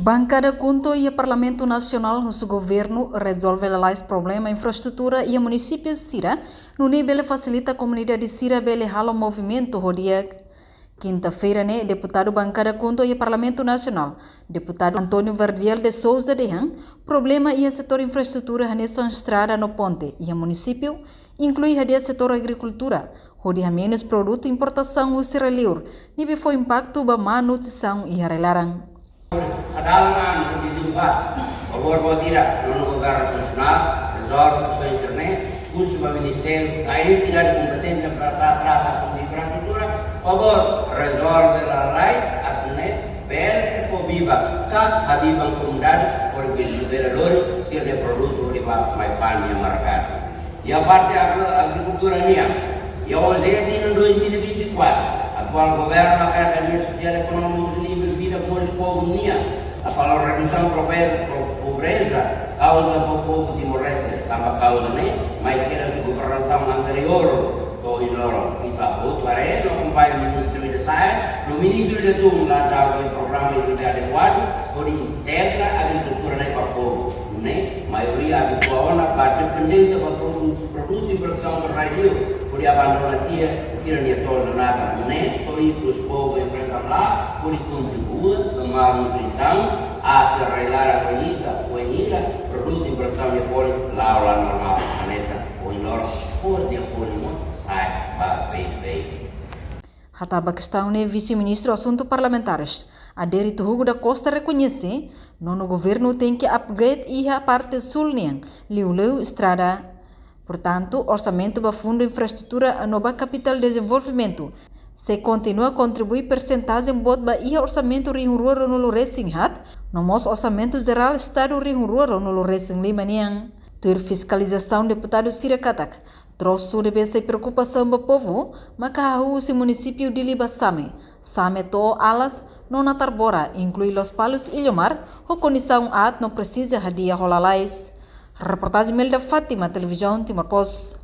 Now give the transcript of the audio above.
Bancada Junto e o Parlamento Nacional, nosso governo, resolve lá esse problema infraestrutura e o município de Sira, no nível facilita a comunidade de Sira bele halo movimento rodia. Quinta-feira, né, deputado Bancada Junto e o Parlamento Nacional, deputado Antônio Verdiel de Souza de Han, problema e o setor infraestrutura nessa estrada no ponte e o município inclui o setor agricultura, onde menos produto importação o Siraliur, nível foi impacto ba manutenção e arrelarang. Adalangan diubah bahwa tidak non-governo nasional resolve questões internet uso do Ministério cair tidak kompeten trata com infraestrutura favor resolve a lei atnet bel fobiba ka habibang comunidade por vereador se de produto de mais família mercado e a parte agricultura nia e hoje em 2024 atual governo a carga social econômica livre vida com os povos nia a falar redução pobreza causa do povo timor-leste também causa né mas que a governação anterior do Inloro kita outro arena acompanha o ministro de Saia no ministro de Tum lá dá o programa de adequado por integra a agricultura né para o povo né maioria habitual para dependência para produto e produção do Brasil por abandonar tia sirnia toda nada né por os povos enfrentam lá por contribuir com a nutrição a arreglar a coinira produto e produção de fora lá normal nessa o Inloro por de fora sai para bem Hataba questão né vice-ministro assuntos parlamentares. A Derito Hugo da Costa reconhece no governo tem que upgrade e a parte sul nem liu estrada. Portanto, orçamento para fundo infraestrutura nova capital de desenvolvimento. Se continua a contribuir percentagem bot ba ia orçamento Rio Rural no Racing Hat, no mos orçamento geral estado Rio Rural no Racing Limaniang. Ter fiscalização deputado Sira Katak. Trouxe de essa preocupação do povo, mas o município de Libasame, Same to alas, não na Tarbora, inclui Los Palos e Ilhomar, a condição não precisa de rolalais. Reportagem Melda Fátima, Televisão Timor Post.